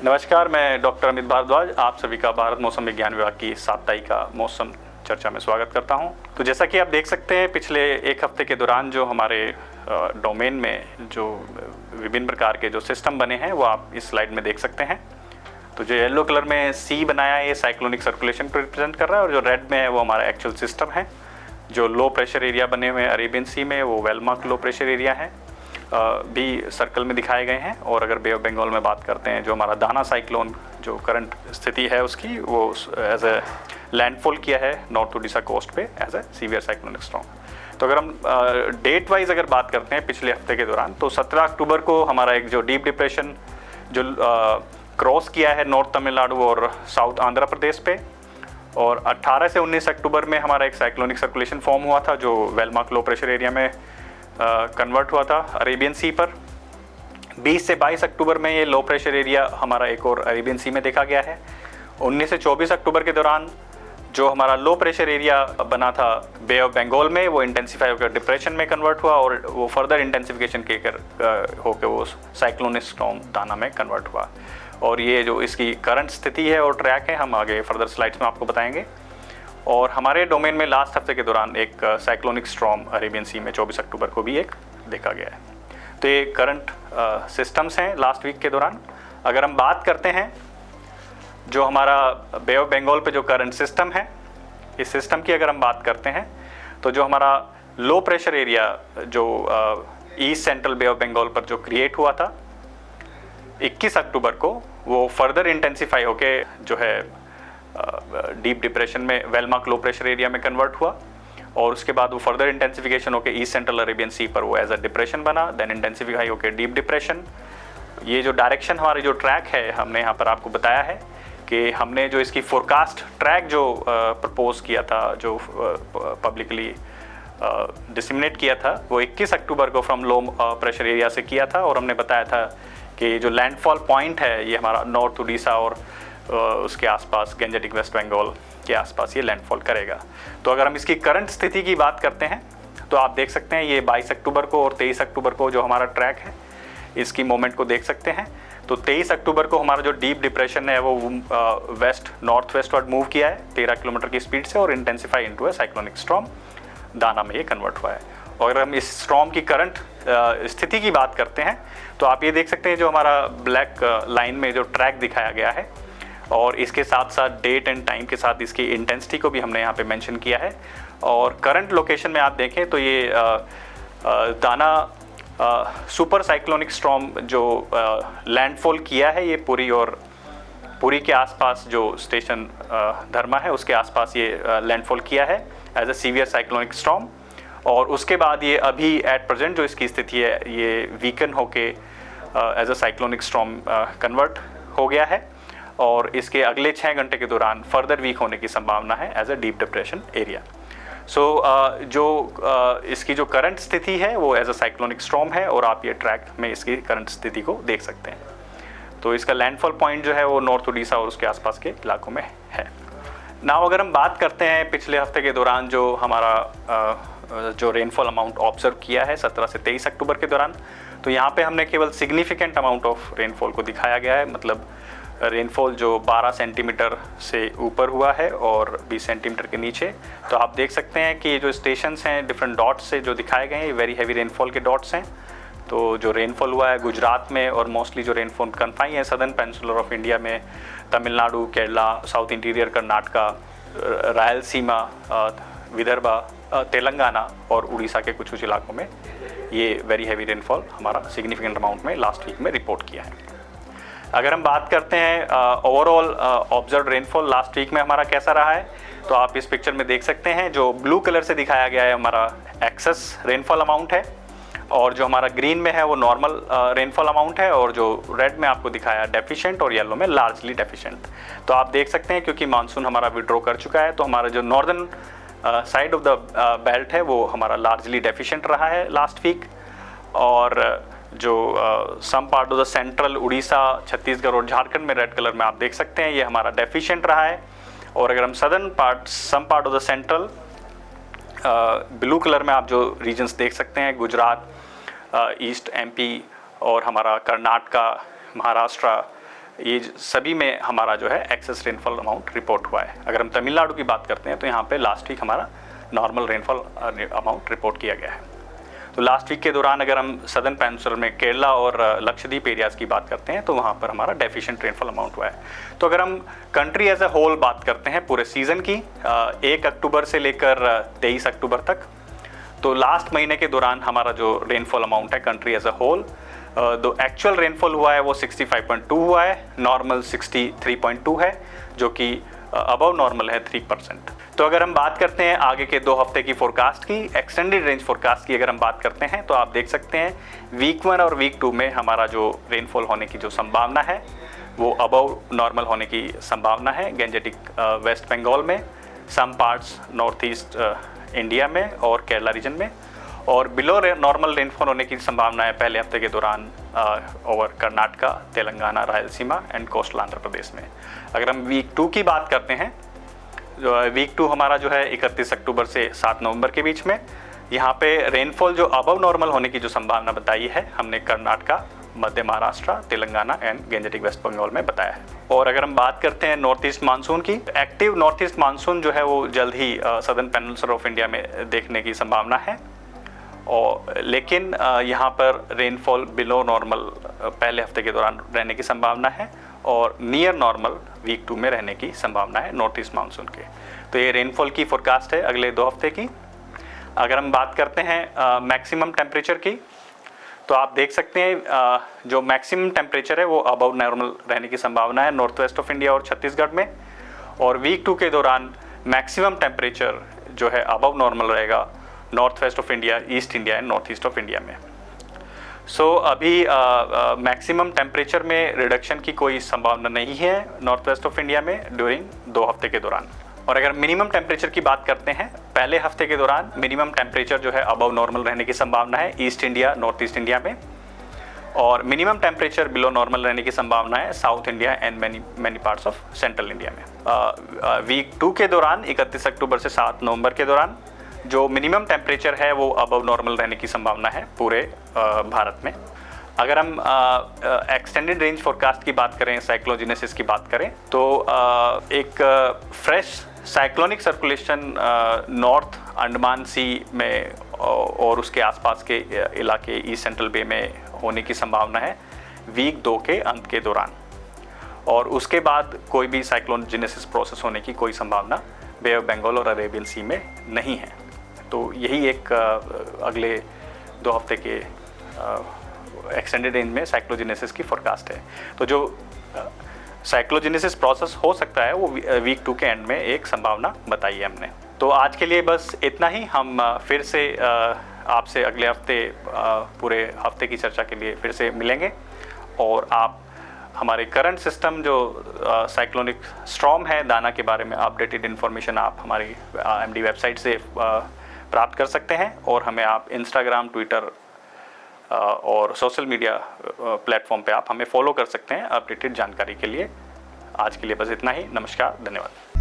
नमस्कार, मैं डॉक्टर अमित भारद्वाज आप सभी का भारत मौसम विज्ञान विभाग की साप्ताहिक मौसम चर्चा में स्वागत करता हूं। तो जैसा कि आप देख सकते हैं, पिछले एक हफ्ते के दौरान जो हमारे डोमेन में जो विभिन्न प्रकार के जो सिस्टम बने हैं वो आप इस स्लाइड में देख सकते हैं। तो जो येलो कलर में सी बनाया है ये साइक्लोनिक सर्कुलेशन को रिप्रेजेंट कर रहा है, और जो रेड में है वो हमारा एक्चुअल सिस्टम है। जो लो प्रेशर एरिया बने हुए हैं अरेबियन सी में वो वेलमार्क लो प्रेशर एरिया है, भी सर्कल में दिखाए गए हैं। और अगर बे ऑफ बंगाल में बात करते हैं, जो हमारा दाना साइक्लोन जो करंट स्थिति है उसकी, वो एज ए लैंडफॉल किया है नॉर्थ ओडिशा कोस्ट पे as a severe cyclonic storm. तो अगर हम डेट वाइज अगर बात करते हैं पिछले हफ्ते के दौरान, तो 17 अक्टूबर को हमारा एक जो डीप डिप्रेशन जो क्रॉस किया है नॉर्थ तमिलनाडु और साउथ आंध्र प्रदेश पे, और 18 से 19 अक्टूबर में हमारा एक साइक्लोनिक सर्कुलेशन फॉर्म हुआ था जो वेलमार्क लो प्रेशर एरिया में कन्वर्ट हुआ था अरेबियन सी पर। 20 से 22 अक्टूबर में ये लो प्रेशर एरिया हमारा एक और अरेबियन सी में देखा गया है। 19 से 24 अक्टूबर के दौरान जो हमारा लो प्रेशर एरिया बना था बे ऑफ बंगाल में, वो इंटेंसिफाई होकर डिप्रेशन में कन्वर्ट हुआ, और वो फर्दर इंटेंसिफिकेशन के होकर वो साइक्लोनिक स्टॉर्म दाना में कन्वर्ट हुआ। और ये जो इसकी करंट स्थिति है और ट्रैक है, हम आगे फर्दर स्लाइड्स में आपको बताएंगे। और हमारे डोमेन में लास्ट हफ्ते के दौरान एक साइक्लोनिक स्टॉर्म अरेबियन सी में 24 अक्टूबर को भी एक देखा गया है। तो ये करंट सिस्टम्स हैं लास्ट वीक के दौरान। अगर हम बात करते हैं जो हमारा बे ऑफ बंगाल पे जो करंट सिस्टम है, इस सिस्टम की अगर हम बात करते हैं, तो जो हमारा लो प्रेशर एरिया जो east central bay of Bengal पर जो क्रिएट हुआ था 21 अक्टूबर को, वो फर्दर इंटेंसिफाई होके जो है डीप डिप्रेशन में वेलमार्क लो प्रेशर एरिया में कन्वर्ट हुआ, और उसके बाद वो फर्दर इंटेंसिफिकेशन होकर ईस्ट सेंट्रल अरेबियन सी पर वो एज अ डिप्रेशन बना, देन इंटेंसिफाई होकर डीप डिप्रेशन। ये जो डायरेक्शन हमारी जो ट्रैक है, हमने यहाँ पर आपको बताया है कि हमने जो इसकी फोरकास्ट ट्रैक जो प्रपोज किया था, जो पब्लिकली डिसमिनेट किया था, वो 21 अक्टूबर को फ्रॉम लो प्रेशर एरिया से किया था। और हमने बताया था कि जो लैंडफॉल पॉइंट है ये हमारा नॉर्थ उड़ीसा और उसके आसपास गंजेटिक वेस्ट बंगाल के आसपास ये लैंडफॉल करेगा। तो अगर हम इसकी करंट स्थिति की बात करते हैं, तो आप देख सकते हैं ये 22 अक्टूबर को और 23 अक्टूबर को जो हमारा ट्रैक है इसकी मोमेंट को देख सकते हैं। तो 23 अक्टूबर को हमारा जो डीप डिप्रेशन है वो वेस्ट नॉर्थ वेस्टवर्ड मूव किया है 13 किलोमीटर की स्पीड से, और इंटेंसिफाई इनटू ए साइक्लोनिक स्टॉर्म दाना में ये कन्वर्ट हुआ है। और अगर हम इस स्टॉर्म की करंट स्थिति की बात करते हैं, तो आप ये देख सकते हैं जो हमारा ब्लैक लाइन में जो ट्रैक दिखाया गया है, और इसके साथ साथ डेट एंड टाइम के साथ इसकी इंटेंसिटी को भी हमने यहाँ पे मेंशन किया है। और करंट लोकेशन में आप देखें तो ये दाना सुपर साइक्लोनिक स्टॉर्म जो लैंडफॉल किया है ये पुरी के आसपास जो स्टेशन धर्मा है उसके आसपास ये लैंडफॉल किया है as a severe cyclonic storm. और उसके बाद ये अभी एट प्रेजेंट जो इसकी स्थिति है ये वीकन होके as a cyclonic storm convert हो गया है, और इसके अगले 6 घंटे के दौरान फर्दर वीक होने की संभावना है as a deep depression area. इसकी जो करंट स्थिति है वो एज अ साइक्लोनिक स्टॉर्म है, और आप ये ट्रैक में इसकी करंट स्थिति को देख सकते हैं। तो इसका लैंडफॉल पॉइंट जो है वो नॉर्थ उड़ीसा और उसके आसपास के इलाकों में है। नाउ अगर हम बात करते हैं पिछले हफ्ते के दौरान जो हमारा जो रेनफॉल अमाउंट ऑब्जर्व किया है 17 से 23 अक्टूबर के दौरान, तो यहाँ पे हमने केवल सिग्निफिकेंट अमाउंट ऑफ रेनफॉल को दिखाया गया है। मतलब रेनफॉल जो 12 सेंटीमीटर से ऊपर हुआ है और 20 सेंटीमीटर के नीचे। तो आप देख सकते हैं कि जो स्टेशंस हैं डिफरेंट डॉट्स से जो दिखाए गए हैं, वेरी हैवी रेनफॉल के डॉट्स हैं। तो जो रेनफॉल हुआ है गुजरात में, और मोस्टली जो रेनफॉल कन्फाई है सदर्न पेनिनसुलर ऑफ इंडिया में, तमिलनाडु, केरला, साउथ इंटीरियर कर्नाटका, रायलसीमा, विदर्भा, तेलंगाना और उड़ीसा के कुछ इलाकों में ये वेरी हैवी रेनफॉल हमारा सिग्निफिकेंट अमाउंट में लास्ट वीक में रिपोर्ट किया है। अगर हम बात करते हैं overall observe rainfall last week में हमारा कैसा रहा है, तो आप इस पिक्चर में देख सकते हैं जो ब्लू कलर से दिखाया गया है हमारा एक्सेस रेनफॉल अमाउंट है, और जो हमारा ग्रीन में है वो नॉर्मल रेनफॉल अमाउंट है, और जो रेड में आपको दिखाया डेफिशिएंट और येलो में लार्जली डेफिशिएंट। तो आप देख सकते हैं क्योंकि मानसून हमारा विड्रॉ कर चुका है, तो हमारा जो northern side of the belt है वो हमारा लार्जली डेफिशिएंट रहा है लास्ट वीक, और जो some part of the central Orissa, Chhattisgarh और झारखंड में रेड कलर में आप देख सकते हैं ये हमारा डेफिशिएंट रहा है। और अगर हम southern part, some part of the central, blue colour में आप जो रीजन्स देख सकते हैं, गुजरात, ईस्ट एमपी और हमारा कर्नाटका, महाराष्ट्र, ये सभी में हमारा जो है एक्सेस रेनफॉल अमाउंट रिपोर्ट हुआ है। अगर हम तमिलनाडु की बात करते हैं तो यहाँ पे लास्ट वीक हमारा नॉर्मल रेनफॉल अमाउंट रिपोर्ट किया गया है। तो लास्ट वीक के दौरान अगर हम सदर्न पेनिनसुला में केरला और लक्षद्वीप एरियाज़ की बात करते हैं तो वहाँ पर हमारा डेफिशिएंट रेनफॉल अमाउंट हुआ है। तो अगर हम कंट्री एज ए होल बात करते हैं पूरे सीज़न की 1 अक्टूबर से लेकर 23 अक्टूबर तक, तो लास्ट महीने के दौरान हमारा जो रेनफॉल अमाउंट है कंट्री एज ए होल, जो एक्चुअल रेनफॉल हुआ है वो 65.2 हुआ है, नॉर्मल 63.2 है, जो कि अबव नॉर्मल है 3%। तो अगर हम बात करते हैं आगे के 2 हफ्ते की फोरकास्ट की, एक्सटेंडेड रेंज फोरकास्ट की अगर हम बात करते हैं तो आप देख सकते हैं वीक 1 और वीक 2 में हमारा जो रेनफॉल होने की जो संभावना है वो अबव नॉर्मल होने की संभावना है गैंजेटिक वेस्ट बंगाल में, some parts north east India में और केरला रीजन में, और बिलो नॉर्मल रेनफॉल होने की संभावना है पहले हफ्ते के दौरान over Karnataka, Telangana, Rayalaseema and coastal Andhra Pradesh में। अगर हम वीक 2 की बात करते हैं, वीक 2 हमारा जो है 31 अक्टूबर से 7 नवंबर के बीच में, यहाँ पे रेनफॉल जो अबव नॉर्मल होने की जो संभावना बताई है हमने Karnataka, Madhya Maharashtra, Telangana and gangetic waste Bengal में बताया है। और अगर हम बात करते हैं नॉर्थ ईस्ट मानसून की, एक्टिव नॉर्थ ईस्ट मानसून जो है वो जल्द ही सदर्न पेनिनसुला ऑफ इंडिया में देखने की संभावना है, और लेकिन यहाँ पर रेनफॉल बिलो नॉर्मल पहले हफ्ते के दौरान रहने की संभावना है और नियर नॉर्मल वीक 2 में रहने की संभावना है नॉर्थ ईस्ट मानसून के। तो ये रेनफॉल की फोरकास्ट है अगले 2 हफ्ते की। अगर हम बात करते हैं मैक्सिमम टेम्परेचर की, तो आप देख सकते हैं जो मैक्सिमम टेम्परेचर है वो अबव नॉर्मल रहने की संभावना है नॉर्थ वेस्ट ऑफ इंडिया और छत्तीसगढ़ में, और वीक 2 के दौरान मैक्सिमम टेम्परेचर जो है अबव नॉर्मल रहेगा north west of India, east India and north east of India में। सो अभी मैक्सिमम टेम्परेचर में रिडक्शन की कोई संभावना नहीं है नॉर्थ वेस्ट ऑफ इंडिया में ड्यूरिंग 2 हफ्ते के दौरान। और अगर मिनिमम टेम्परेचर की बात करते हैं, पहले हफ्ते के दौरान मिनिमम टेम्परेचर जो है अबव नॉर्मल रहने की संभावना है east India, north east India में, और मिनिमम टेम्परेचर बिलो नॉर्मल रहने की संभावना है south India and many parts of central India में। वीक 2 के दौरान 31 अक्टूबर से 7 नवंबर के दौरान जो मिनिमम टेम्परेचर है वो अबव नॉर्मल रहने की संभावना है पूरे भारत में। अगर हम एक्सटेंडेड रेंज फोरकास्ट की बात करें, साइक्लोजेनेसिस की बात करें, तो एक fresh cyclonic circulation north Andaman sea में और उसके आसपास के इलाके ईस्ट सेंट्रल बे में होने की संभावना है वीक 2 के अंत के दौरान, और उसके बाद कोई भी साइक्लोजेनेसिस प्रोसेस होने की कोई संभावना बे ऑफ बंगाल और अरेबियन सी में नहीं है। तो यही एक अगले 2 हफ्ते के एक्सटेंडेड रेंज में साइक्लोजेनेसिस की फोरकास्ट है। तो जो साइक्लोजेनेसिस प्रोसेस हो सकता है वो वीक 2 के एंड में एक संभावना बताई है हमने। तो आज के लिए बस इतना ही। हम फिर से आपसे अगले हफ्ते पूरे हफ्ते की चर्चा के लिए फिर से मिलेंगे, और आप हमारे करंट सिस्टम जो साइक्लोनिक स्टॉर्म है दाना के बारे में अपडेटेड इन्फॉर्मेशन आप हमारी एमडी वेबसाइट से प्राप्त कर सकते हैं, और हमें आप इंस्टाग्राम, ट्विटर और सोशल मीडिया प्लेटफॉर्म पे आप हमें फॉलो कर सकते हैं अपडेटेड जानकारी के लिए। आज के लिए बस इतना ही। नमस्कार, धन्यवाद।